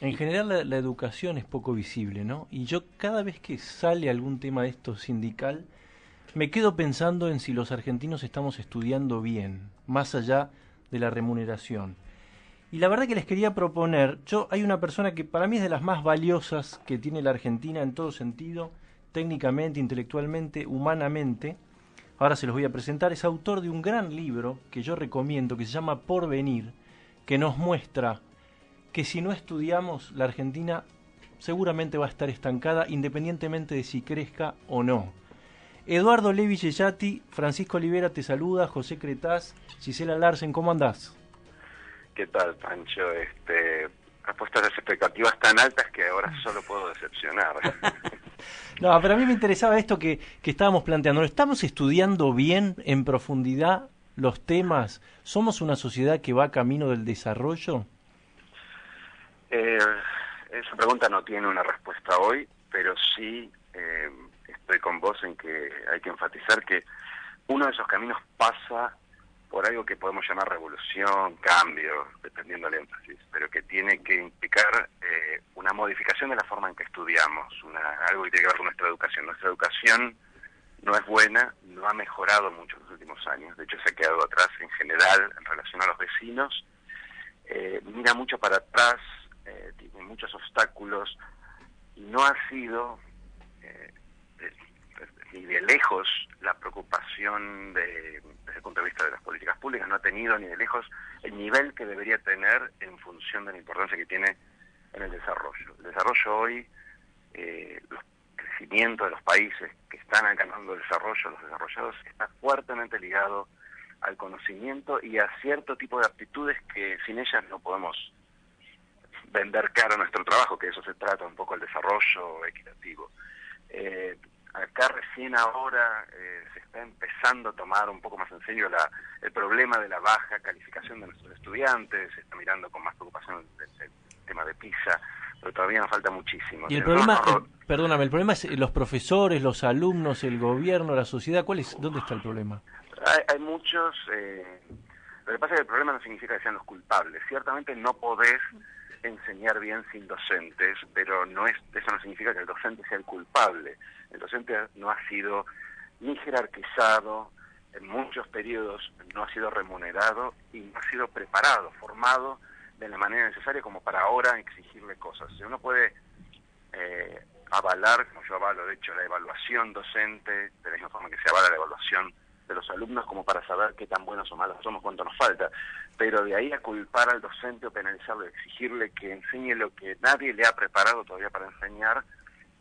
En general la educación es poco visible, ¿no? Y yo cada vez que sale algún tema de esto sindical, me quedo pensando en si los argentinos estamos estudiando bien, más allá de la remuneración. Y la verdad que les quería proponer, hay una persona que para mí es de las más valiosas que tiene la Argentina en todo sentido, técnicamente, intelectualmente, humanamente. Ahora se los voy a presentar. Es autor de un gran libro que yo recomiendo, que se llama Porvenir, que nos muestra que si no estudiamos, la Argentina seguramente va a estar estancada independientemente de si crezca o no. Eduardo Levi Yeyati, Francisco Olivera te saluda, José Cretaz, Gisela Larsen, ¿cómo andás? ¿Qué tal, Pancho? Has puesto las expectativas tan altas que ahora solo puedo decepcionar. No, pero a mí me interesaba esto que estábamos planteando. ¿Estamos estudiando bien, en profundidad, los temas? ¿Somos una sociedad que va camino del desarrollo? Eh, Esa pregunta no tiene una respuesta hoy, pero sí estoy con vos en que hay que enfatizar que uno de esos caminos pasa por algo que podemos llamar revolución, cambio, dependiendo del énfasis, pero que tiene que implicar una modificación de la forma en que estudiamos, algo que tiene que ver con nuestra educación. Nuestra educación no es buena, no ha mejorado mucho en los últimos años, de hecho se ha quedado atrás en general en relación a los vecinos, mira mucho para atrás, tiene muchos obstáculos y no ha sido ni de lejos la preocupación desde el punto de vista de las políticas públicas, no ha tenido ni de lejos el nivel que debería tener en función de la importancia que tiene en el desarrollo. El desarrollo hoy, los crecimientos de los países que están alcanzando el desarrollo, los desarrollados, está fuertemente ligado al conocimiento y a cierto tipo de aptitudes que sin ellas no podemos vender caro nuestro trabajo, que de eso se trata un poco el desarrollo equitativo. Acá recién ahora se está empezando a tomar un poco más en serio el problema de la baja calificación de nuestros estudiantes, se está mirando con más preocupación el tema de PISA, pero todavía nos falta muchísimo. Y el problema, perdóname, el problema es los profesores, los alumnos, el gobierno, la sociedad. ¿Dónde está el problema? Hay muchos... lo que pasa es que el problema no significa que sean los culpables. Ciertamente no podés enseñar bien sin docentes, pero eso no significa que el docente sea el culpable. El docente no ha sido ni jerarquizado, en muchos periodos no ha sido remunerado y no ha sido preparado, formado de la manera necesaria como para ahora exigirle cosas. Si uno puede avalar, como yo avalo de hecho la evaluación docente, de la misma forma que se avala la evaluación de los alumnos, como para saber qué tan buenos o malos somos, cuánto nos falta, pero de ahí a culpar al docente o penalizarlo, exigirle que enseñe lo que nadie le ha preparado todavía para enseñar,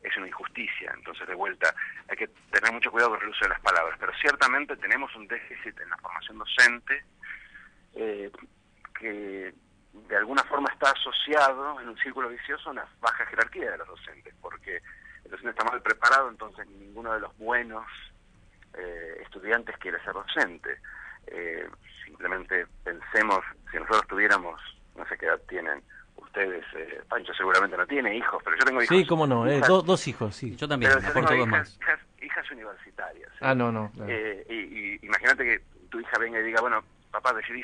es una injusticia. Entonces, de vuelta, hay que tener mucho cuidado con el uso de las palabras, pero ciertamente tenemos un déficit en la formación docente que de alguna forma está asociado en un círculo vicioso a una baja jerarquía de los docentes, porque el docente está mal preparado, entonces ninguno de los buenos estudiantes quiere ser docente. Simplemente pensemos, si nosotros tuviéramos, no sé qué edad tienen ustedes, Pancho seguramente no tiene hijos, pero yo tengo hijos. Sí, cómo no, hijas, dos hijos, sí. Yo también, me aporto dos más. Hijas universitarias. ¿Sí? Ah, no, claro. Y imagínate que tu hija venga y diga, bueno, papá, decidí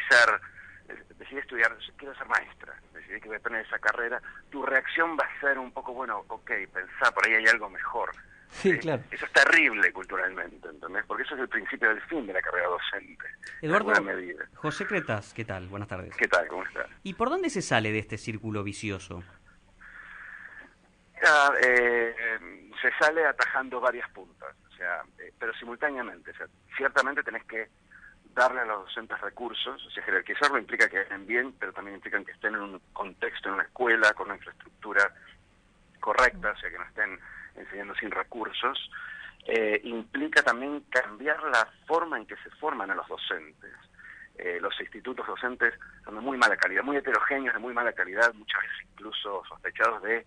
estudiar, quiero ser maestra, decidí que voy a tener esa carrera. Tu reacción va a ser un poco, bueno, ok, pensá, por ahí hay algo mejor. Sí, claro. Eso es terrible culturalmente, ¿entendés? Porque eso es el principio del fin de la carrera docente. Eduardo, en alguna medida. José Cretaz, ¿qué tal? Buenas tardes. ¿Qué tal? ¿Cómo estás? ¿Y por dónde se sale de este círculo vicioso? Se sale atajando varias puntas, pero simultáneamente. Ciertamente tenés que darle a los docentes recursos, jerarquizarlo implica que estén bien, pero también implica que estén en un contexto, en una escuela, con una infraestructura correcta, que no estén enseñando sin recursos. Implica también cambiar la forma en que se forman a los docentes. Los institutos docentes son de muy mala calidad, muy heterogéneos, de muy mala calidad, muchas veces incluso sospechados de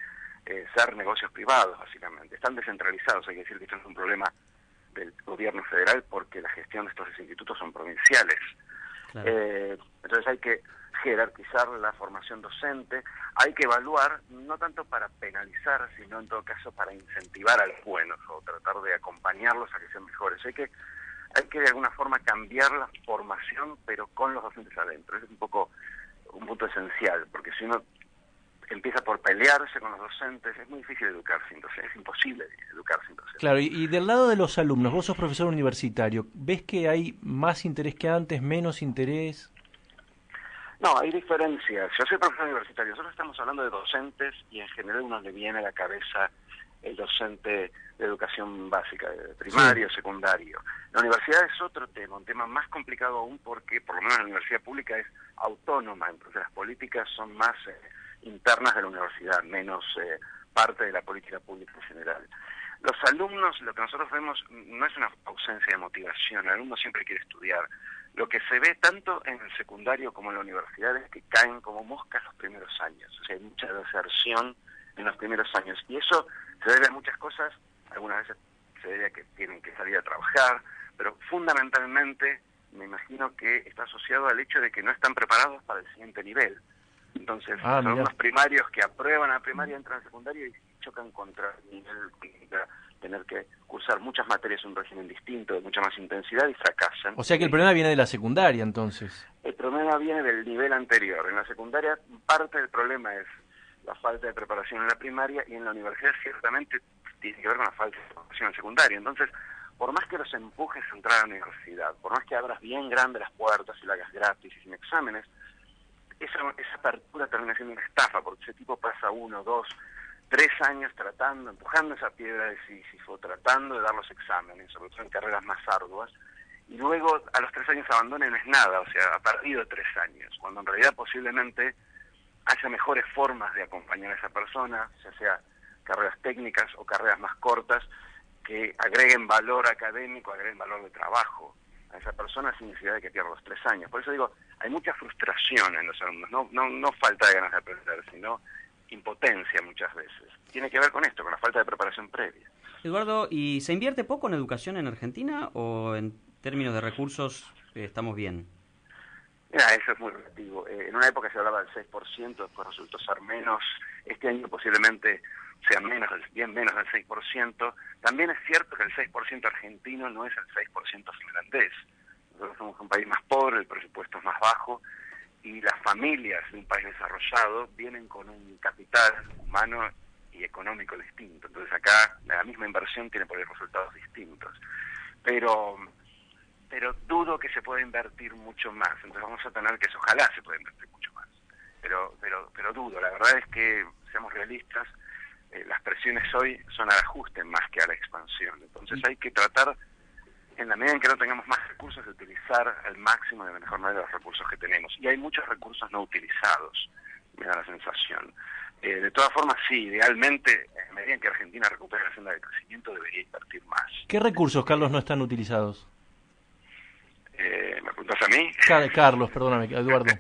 ser negocios privados, básicamente. Están descentralizados, hay que decir que esto no es un problema del gobierno federal porque la gestión de estos institutos son provinciales. Claro. Entonces hay que jerarquizar la formación docente, hay que evaluar, no tanto para penalizar, sino en todo caso para incentivar a los buenos o tratar de acompañarlos a que sean mejores. Hay que de alguna forma cambiar la formación, pero con los docentes adentro. Ese es un poco un punto esencial, porque si uno empieza por pelearse con los docentes. Es muy difícil educar sin docentes, es imposible educar sin docentes. Claro, y del lado de los alumnos, vos sos profesor universitario, ¿ves que hay más interés que antes, menos interés? No, hay diferencias. Yo soy profesor universitario, nosotros estamos hablando de docentes y en general uno le viene a la cabeza el docente de educación básica, de primario, secundario. La universidad es otro tema, un tema más complicado aún porque, por lo menos la universidad pública es autónoma, entonces las políticas son más internas de la universidad, menos parte de la política pública en general. Los alumnos, lo que nosotros vemos no es una ausencia de motivación, el alumno siempre quiere estudiar. Lo que se ve tanto en el secundario como en la universidad es que caen como moscas los primeros años, o sea, hay mucha deserción en los primeros años, y eso se debe a muchas cosas, algunas veces se debe a que tienen que salir a trabajar, pero fundamentalmente me imagino que está asociado al hecho de que no están preparados para el siguiente nivel. Entonces, los alumnos primarios que aprueban a la primaria entran al secundario y chocan contra el nivel, tener que cursar muchas materias en un régimen distinto, de mucha más intensidad, y fracasan. O sea que el problema viene de la secundaria, entonces. El problema viene del nivel anterior. En la secundaria, parte del problema es la falta de preparación en la primaria, y en la universidad ciertamente tiene que ver con la falta de preparación en secundaria. Entonces, por más que los empujes a entrar a la universidad, por más que abras bien grande las puertas y lo hagas gratis y sin exámenes, esa apertura termina siendo una estafa, porque ese tipo pasa 1, 2, 3 años tratando, empujando esa piedra de Sísifo, tratando de dar los exámenes, sobre todo en carreras más arduas, y luego a los 3 años abandona y no es nada, o sea, ha perdido 3 años, cuando en realidad posiblemente haya mejores formas de acompañar a esa persona, ya sea carreras técnicas o carreras más cortas, que agreguen valor académico, agreguen valor de trabajo a esa persona sin necesidad de que pierda los 3 años. Por eso digo, hay mucha frustración en los alumnos, no falta de ganas de aprender, sino impotencia muchas veces. Tiene que ver con esto, con la falta de preparación previa. Eduardo, ¿y se invierte poco en educación en Argentina o en términos de recursos estamos bien? Mira, eso es muy relativo. En una época se hablaba del 6%, después resultó ser menos. Este año posiblemente sea menos, bien menos del 6%. También es cierto que el 6% argentino no es el 6% finlandés. Nosotros somos un país más pobre, el presupuesto es más bajo, y las familias de un país desarrollado vienen con un capital humano y económico distinto. Entonces acá la misma inversión tiene por ahí resultados distintos. Pero dudo que se pueda invertir mucho más. Entonces vamos a tener que, ojalá se pueda invertir mucho más. Pero dudo. La verdad es que, seamos realistas, las presiones hoy son al ajuste más que a la expansión. Entonces hay que tratar, en la medida en que no tengamos más recursos, de utilizar al máximo de la mejor manera los recursos que tenemos. Y hay muchos recursos no utilizados, me da la sensación. De todas formas, sí, idealmente, en medida en que Argentina recupere la senda de crecimiento, debería invertir más. ¿Qué recursos, Carlos, no están utilizados? ¿Me preguntas a mí? Carlos, perdóname, Eduardo.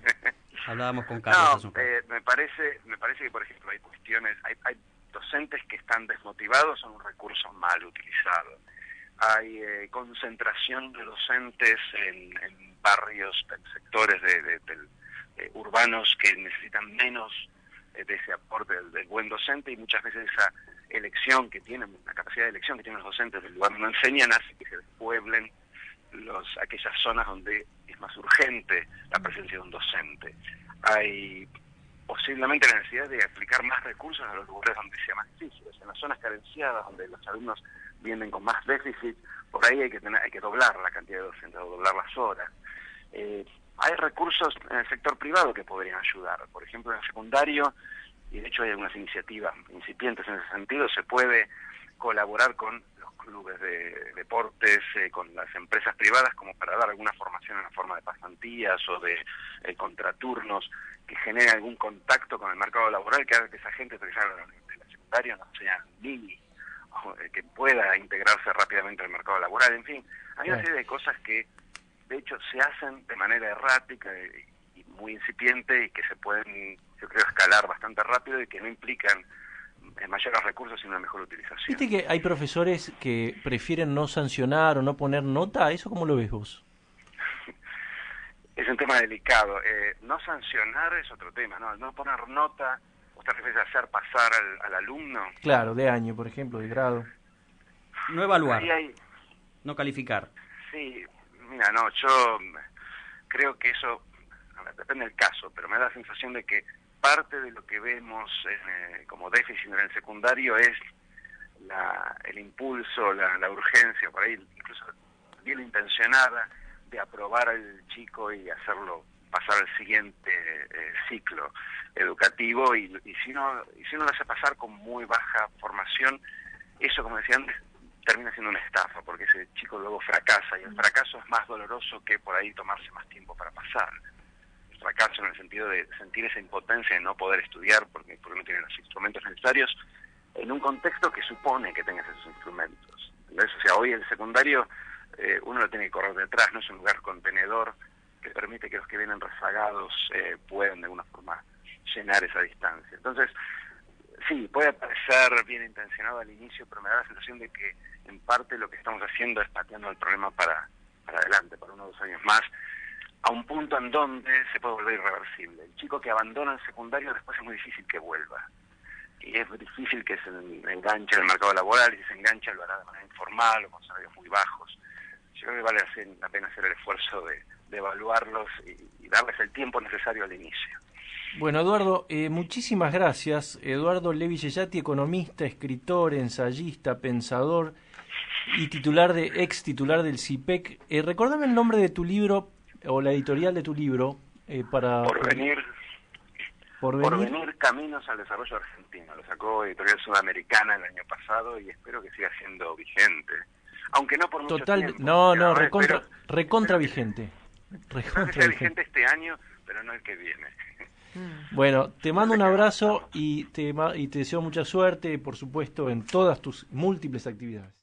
Hablábamos con Carlos. No, me parece que, por ejemplo, hay cuestiones, hay docentes que están desmotivados, son un recurso mal utilizado. Hay concentración de docentes en barrios, en sectores urbanos que necesitan menos de ese aporte del buen docente, y muchas veces esa elección que tienen, la capacidad de elección que tienen los docentes del lugar donde no enseñan, hace que se despueblen aquellas zonas donde es más urgente la presencia de un docente. Hay posiblemente la necesidad de aplicar más recursos a los lugares donde sea más difícil. En las zonas carenciadas, donde los alumnos vienen con más déficit, por ahí hay que doblar la cantidad de docentes, o doblar las horas. Hay recursos en el sector privado que podrían ayudar. Por ejemplo, en el secundario, y de hecho hay algunas iniciativas incipientes en ese sentido, se puede colaborar con los clubes de deportes, con las empresas privadas, como para dar alguna formación en la forma de pasantías o de contraturnos que genere algún contacto con el mercado laboral, que haga que esa gente que salga de la secundaria no sea mini, que pueda integrarse rápidamente al mercado laboral. En fin, hay una serie de cosas que de hecho se hacen de manera errática y muy incipiente, y que se pueden, yo creo, escalar bastante rápido, y que no implican mayores recursos y una mejor utilización. ¿Viste que hay profesores que prefieren no sancionar o no poner nota? ¿Eso cómo lo ves vos? Es un tema delicado. No sancionar es otro tema, ¿no? No poner nota, ¿vos te refieres a hacer pasar al alumno? Claro, de año, por ejemplo, de grado. No evaluar, no calificar. Sí, mira, no, yo creo que eso, a ver, depende del caso, pero me da la sensación de que parte de lo que vemos como déficit en el secundario es el impulso, la urgencia, por ahí incluso bien intencionada, de aprobar al chico y hacerlo pasar al siguiente ciclo educativo, y si uno lo hace pasar con muy baja formación, eso, como decía antes, termina siendo una estafa, porque ese chico luego fracasa, y el fracaso es más doloroso que por ahí tomarse más tiempo para pasar. El fracaso en el sentido de sentir esa impotencia de no poder estudiar porque no tienen los instrumentos necesarios, en un contexto que supone que tengas esos instrumentos. ¿Entendés? O sea, hoy el secundario uno lo tiene que correr detrás, no es un lugar contenedor que permite que los que vienen rezagados puedan de alguna forma llenar esa distancia. Entonces, sí, puede parecer bien intencionado al inicio, pero me da la sensación de que en parte lo que estamos haciendo es pateando el problema para adelante, para 1 o 2 años más, a un punto en donde se puede volver irreversible. El chico que abandona el secundario después es muy difícil que vuelva. Y es difícil que se enganche en el mercado laboral, y si se engancha lo hará de manera informal o con salarios muy bajos. Yo creo que vale la pena hacer el esfuerzo de evaluarlos y darles el tiempo necesario al inicio. Bueno, Eduardo, muchísimas gracias. Eduardo Levi Yeyati, economista, escritor, ensayista, pensador y ex titular del CIPEC. Recordame el nombre de tu libro, o la editorial de tu libro, para... Porvenir, Caminos al Desarrollo Argentino. Lo sacó Editorial Sudamericana el año pasado y espero que siga siendo vigente. Aunque no por mucho tiempo. No, recontra vigente. Espero que sea vigente este año, pero no el que viene. Bueno, te mando un abrazo y te deseo mucha suerte, por supuesto, en todas tus múltiples actividades.